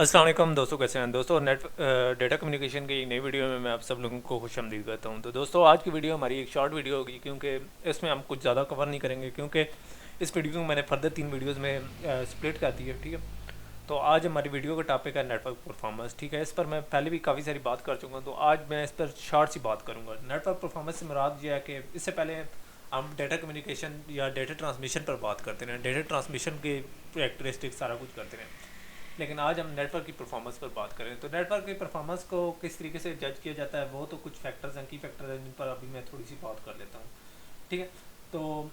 अस्सलाम वालेकुम दोस्तों, कैसे हैं दोस्तों। डेटा कम्युनिकेशन की एक नई वीडियो में मैं आप सब लोगों को खुशामदीद करता हूं। तो दोस्तों, आज की वीडियो हमारी एक शॉर्ट वीडियो होगी, क्योंकि इसमें हम कुछ ज़्यादा कवर नहीं करेंगे, क्योंकि इस वीडियो को मैंने फर्दर 3 वीडियोज़ में स्प्लिट कर दी है। ठीक है, तो आज हमारी वीडियो का टॉपिक है नेटवर्क परफॉर्मेंस। ठीक है, इस पर मैं पहले भी काफ़ी सारी बात कर चुका हूँ, तो आज मैं इस पर शॉर्ट सी बात करूँगा। नेटवर्क परफॉर्मेंस से मुराद ये है कि इससे पहले हम डेटा कम्युनिकेशन या डेटा ट्रांसमिशन पर बात करते हैं, डेटा ट्रांसमिशन के कैरेक्टरिस्टिक्स सारा कुछ करते हैं। लेकिन आज हम नेटवर्क की परफॉर्मेंस पर बात करें, तो नेटवर्क की परफॉर्मेंस को किस तरीके से जज किया जाता है, वो तो कुछ फैक्टर्स हैं, की फैक्टर्स हैं, जिन पर अभी मैं थोड़ी सी बात कर लेता हूँ। ठीक है, तो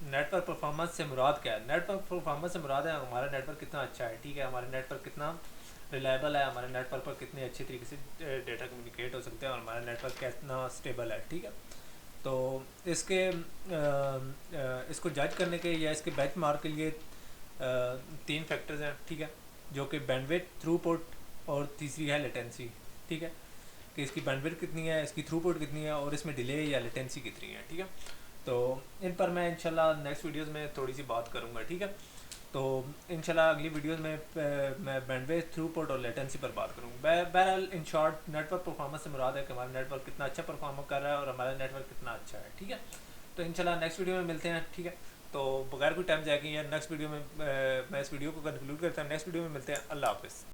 नेटवर्क परफॉर्मेंस से मुराद क्या है। नेटवर्क परफॉर्मेंस से मुराद है हमारा नेटवर्क कितना अच्छा है। ठीक है, हमारा नेटवर्क कितना रिलायबल है, हमारे नेटवर्क पर कितने अच्छे तरीके से डेटा कम्युनिकेट हो सकते हैं, और हमारा नेटवर्क कितना स्टेबल है। ठीक है, तो इसके इसको जज करने के या इसके बेंचमार्क के लिए 3 फैक्टर्स हैं। ठीक है, जो कि बैंडविड्थ, थ्रूपुट और तीसरी है लेटेंसी। ठीक है, कि इसकी बैंडविड्थ कितनी है, इसकी थ्रूपुट कितनी है, और इसमें डिले या लेटेंसी कितनी है। ठीक है, तो इन पर मैं इंशाल्लाह नेक्स्ट वीडियोस में थोड़ी सी बात करूँगा। ठीक है, तो इंशाल्लाह अगली वीडियोस में मैं बैंडविड्थ, थ्रूपुट और लेटेंसी पर बात करूँगा। बहरहाल इन शॉर्ट, नेटवर्क परफॉर्मेंस से मुराद है कि हमारा नेटवर्क कितना अच्छा परफॉर्म कर रहा है और हमारा नेटवर्क कितना अच्छा है। ठीक है, तो इंशाल्लाह नेक्स्ट वीडियो में मिलते हैं। ठीक है, तो बगैर कोई टाइम जाएगी या नेक्स्ट वीडियो में मैं इस वीडियो को कंक्लूड करता हूँ। नेक्स्ट वीडियो में मिलते हैं। अल्लाह हाफ़िज़।